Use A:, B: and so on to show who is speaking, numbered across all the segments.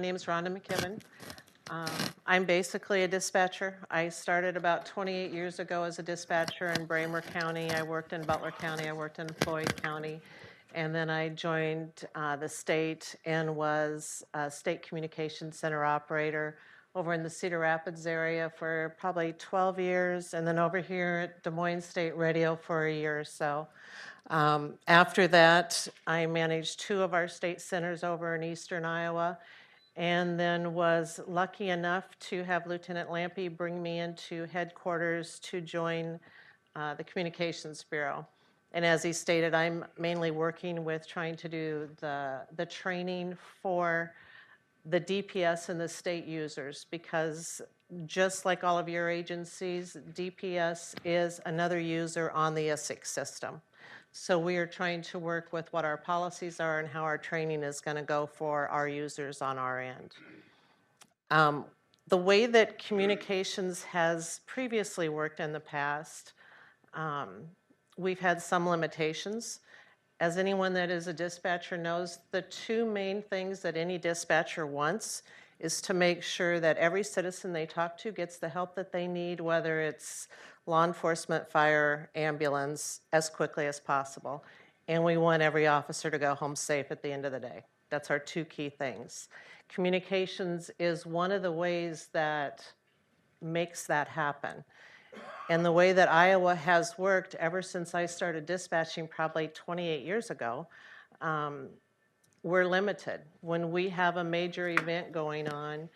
A: My name is Rhonda McKibben. I'm basically a dispatcher. I started about 28 years ago as a dispatcher in Bramer County. I worked in Butler County. I worked in Floyd County. And then I joined the state and was a state communications center operator over in the Cedar Rapids area for probably 12 years, and then over here at Des Moines State Radio for a year or so. After that, I managed 2 of our state centers over in eastern Iowa, and then was lucky enough to have Lieutenant Lampe bring me into headquarters to join the Communications Bureau. And as he stated, I'm mainly working with trying to do the training for the DPS and the state users, because just like all of your agencies, DPS is another user on the ISICS system. So we are trying to work with what our policies are and how our training is going to go for our users on our end. The way that communications has previously worked in the past, we've had some limitations. As anyone that is a dispatcher knows, the 2 main things that any dispatcher wants is to make sure that every citizen they talk to gets the help that they need, whether it's law enforcement, fire, ambulance, as quickly as possible. And we want every officer to go home safe at the end of the day. That's our 2 key things. Communications is one of the ways that makes that happen. And the way that Iowa has worked ever since I started dispatching probably 28 years ago, we're limited. When we have a major event going on,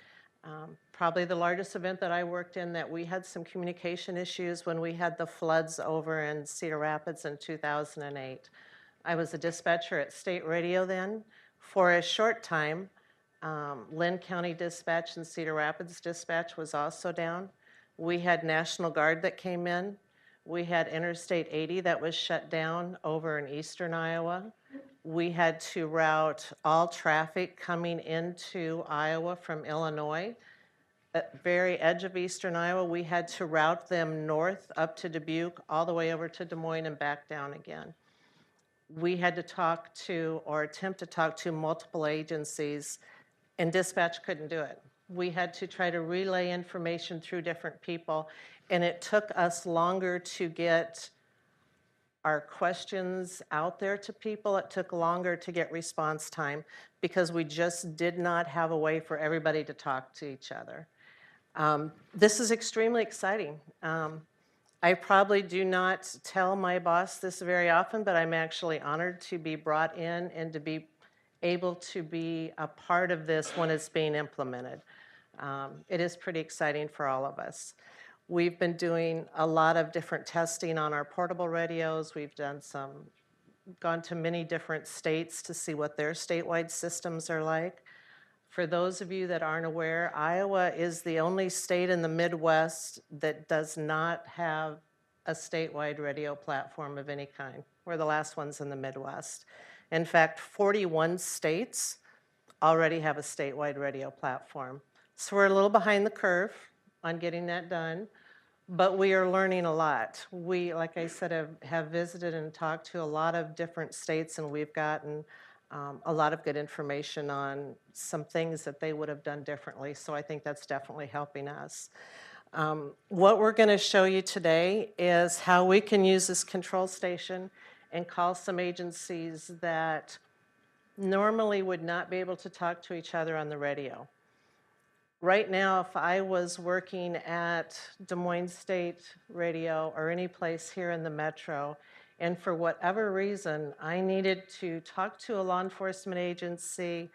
A: probably the largest event that I worked in that we had some communication issues when we had the floods over in Cedar Rapids in 2008. I was a dispatcher at State Radio then. For a short time, Lynn County Dispatch and Cedar Rapids Dispatch was also down. We had National Guard that came in. We had Interstate 80 that was shut down over in eastern Iowa. We had to route all traffic coming into Iowa from Illinois. At the very edge of eastern Iowa, we had to route them north up to Dubuque, all the way over to Des Moines and back down again. We had to talk to, or attempt to talk to, multiple agencies, and dispatch couldn't do it. We had to try to relay information through different people, and it took us longer to get our questions out there to people. It took longer to get response time because we just did not have a way for everybody to talk to each other. This is extremely exciting. I probably do not tell my boss this very often, but I'm actually honored to be brought in and to be able to be a part of this when it's being implemented. It is pretty exciting for all of us. We've been doing a lot of different testing on our portable radios. We've gone to many different states to see what their statewide systems are like. For those of you that aren't aware, Iowa is the only state in the Midwest that does not have a statewide radio platform of any kind. We're the last ones in the Midwest. In fact, 41 states already have a statewide radio platform. So we're a little behind the curve on getting that done, but we are learning a lot. We, like I said, have visited and talked to a lot of different states, and we've gotten a lot of good information on some things that they would have done differently. So I think that's definitely helping us. What we're going to show you today is how we can use this control station and call some agencies that normally would not be able to talk to each other on the radio. Right now, if I was working at Des Moines State Radio or any place here in the metro, and for whatever reason, I needed to talk to a law enforcement agency,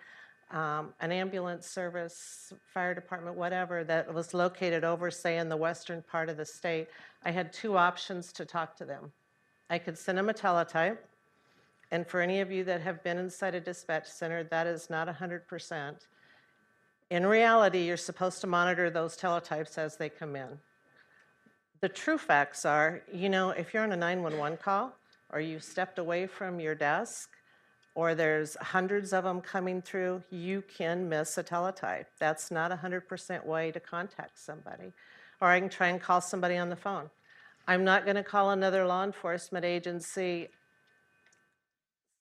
A: an ambulance service, fire department, whatever, that was located over, say, in the western part of the state, I had 2 options to talk to them. I could send them a teletype, and for any of you that have been inside a dispatch center, that is not 100%. In reality, you're supposed to monitor those teletypes as they come in. The true facts are, if you're on a 911 call, or you stepped away from your desk, or there's hundreds of them coming through, you can miss a teletype. That's not a 100% way to contact somebody. Or I can try and call somebody on the phone. I'm not going to call another law enforcement agency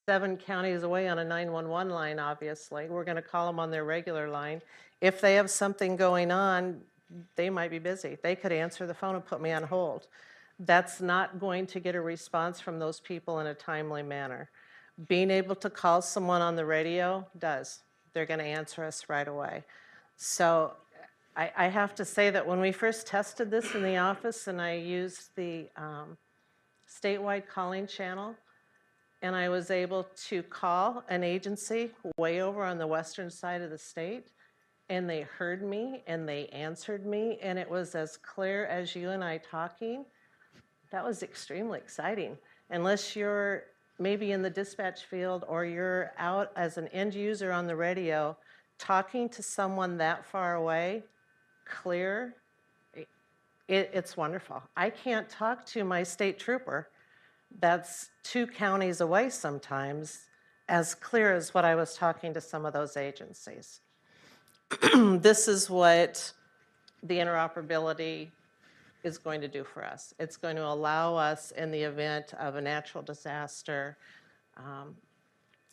A: 7 counties away on a 911 line, obviously. We're going to call them on their regular line. If they have something going on, they might be busy. They could answer the phone and put me on hold. That's not going to get a response from those people in a timely manner. Being able to call someone on the radio does. They're going to answer us right away. So I have to say that when we first tested this in the office and I used the statewide calling channel, and I was able to call an agency way over on the western side of the state, and they heard me and they answered me, and it was as clear as you and I talking. That was extremely exciting. Unless you're maybe in the dispatch field or you're out as an end user on the radio, talking to someone that far away, clear, it's wonderful. I can't talk to my state trooper that's 2 counties away sometimes as clear as what I was talking to some of those agencies. This is what the interoperability is going to do for us. It's going to allow us, in the event of a natural disaster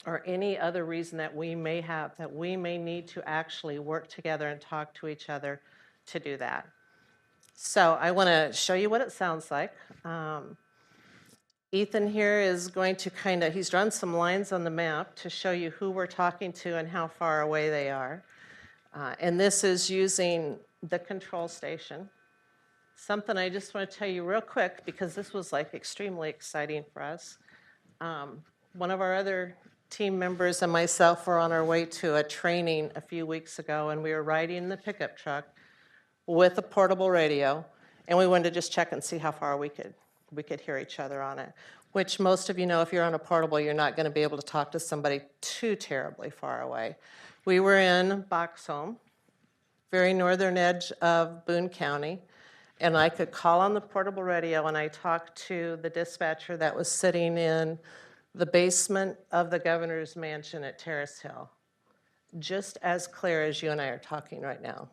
A: or any other reason that we may have, that we may need to actually work together and talk to each other to do that. So I want to show you what it sounds like. Ethan here is going to he's drawn some lines on the map to show you who we're talking to and how far away they are. And this is using the control station. Something I just want to tell you real quick, because this was like extremely exciting for us. One of our other team members and myself were on our way to a training a few weeks ago, and we were riding in the pickup truck with a portable radio, and we wanted to just check and see how far we could hear each other on it, which most of you know, if you're on a portable, you're not going to be able to talk to somebody too terribly far away. We were in Boxholm, very northern edge of Boone County, and I could call on the portable radio, and I talked to the dispatcher that was sitting in the basement of the governor's mansion at Terrace Hill, just as clear as you and I are talking right now.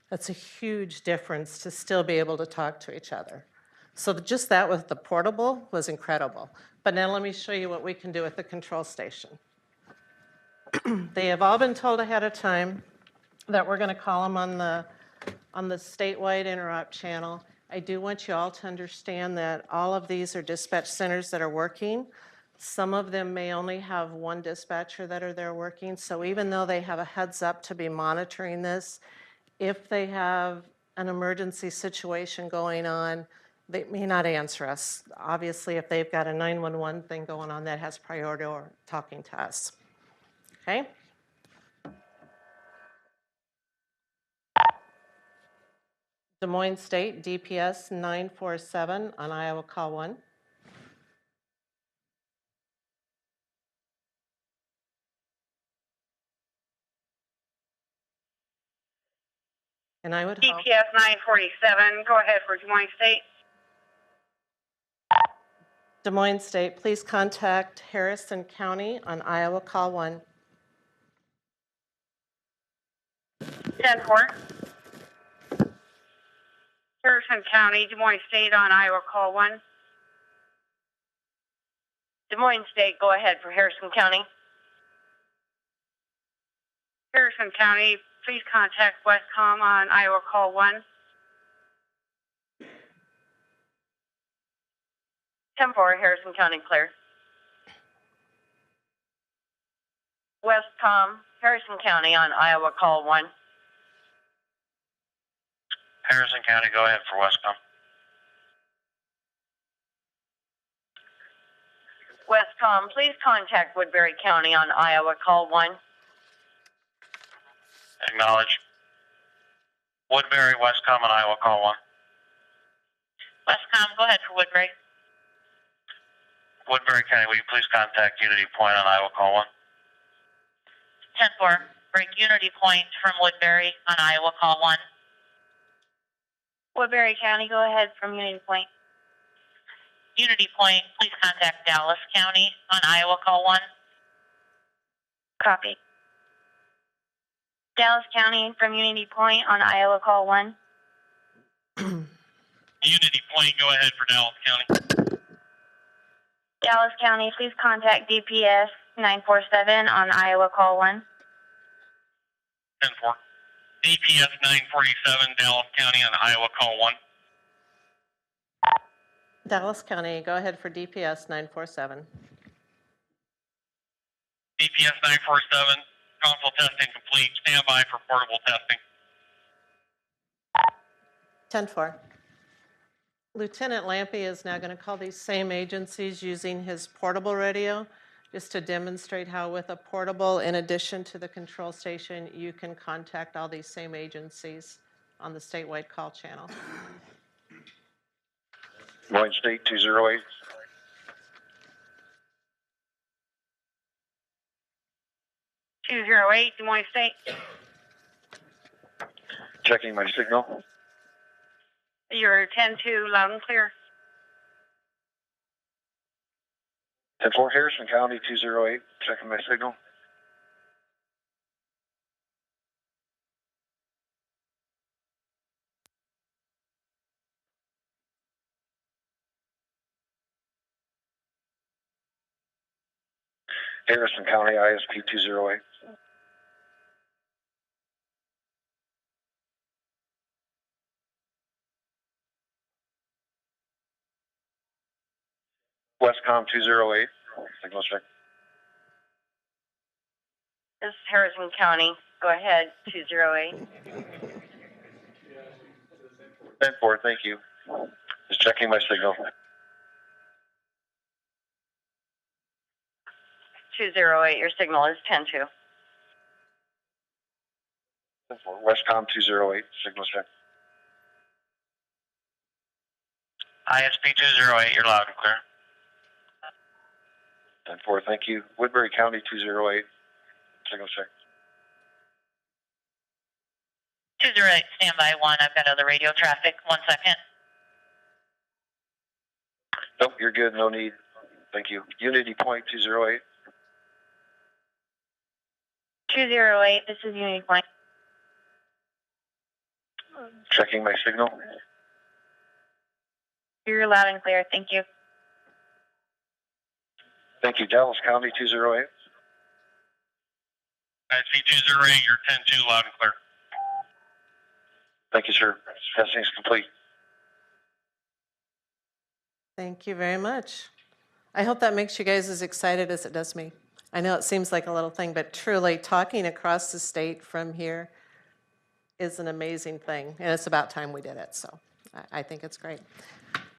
A: That's a huge difference to still be able to talk to each other. So just that with the portable was incredible. But now let me show you what we can do with the control station. They have all been told ahead of time that we're going to call them on the statewide interrupt channel. I do want you all to understand that all of these are dispatch centers that are working. Some of them may only have one dispatcher that are there working. So even though they have a heads up to be monitoring this, if they have an emergency situation going on, they may not answer us. Obviously, if they've got a 911 thing going on, that has priority over talking to us. Okay? Des Moines State, DPS 947 on Iowa Call 1. And I would hope.
B: DPS 947, go ahead for Des Moines State.
A: Des Moines State, please contact Harrison County on Iowa Call 1.
B: 10-4. Harrison County, Des Moines State on Iowa Call 1.
C: Des Moines State, go ahead for Harrison County.
B: Harrison County, please contact Westcom on Iowa Call 1.
C: 10-4, Harrison County, clear. Westcom, Harrison County on Iowa Call 1.
D: Harrison County, go ahead for Westcom.
C: Westcom, please contact Woodbury County on Iowa Call 1.
D: Acknowledge. Woodbury, Westcom, and Iowa Call 1.
C: Westcom, go ahead for Woodbury.
D: Woodbury County, will you please contact Unity Point on Iowa Call 1?
C: 10-4, break Unity Point from Woodbury on Iowa Call 1. Woodbury County, go ahead from Unity Point. Unity Point, please contact Dallas County on Iowa Call 1. Copy. Dallas County from Unity Point on Iowa Call 1.
D: Unity Point, go ahead for Dallas County.
B: Dallas County, please contact DPS 947 on Iowa call 1.
D: 10-4. DPS 947, Dallas County on Iowa call 1.
A: Dallas County, go ahead for DPS 947.
D: DPS 947, console testing complete. Stand by for portable testing.
A: 10-4. Lieutenant Lampy is now going to call these same agencies using his portable radio, just to demonstrate how with a portable, in addition to the control station, you can contact all these same agencies on the statewide call channel.
D: Moines State 208.
B: Des Moines State.
D: Checking my signal.
B: You're 10-2, loud and clear.
D: 10-4, Harrison County 208. Checking my signal. Harrison County ISP 208. Westcom 208. Signal check.
B: This is Harrison County. Go ahead, 208.
D: 10-4, thank you. Just checking my signal.
B: 208, your signal is 10-2.
D: 10-4, Westcom 208. Signal check. ISP 208, you're loud and clear. 10-4, thank you. Woodbury County 208. Signal check.
C: 208, stand by 1. I've got other radio traffic. 1 second.
D: Nope, you're good. No need. Thank you. Unity Point 208.
B: 208, this is Unity Point.
D: Checking my signal.
B: You're loud and clear. Thank you.
D: Thank you. Dallas County 208. ISP 208, you're 10-2, loud and clear. Thank you, sir. Testing is complete.
A: Thank you very much. I hope that makes you guys as excited as it does me. I know it seems like a little thing, but truly talking across the state from here is an amazing thing. And it's about time we did it. So I think it's great.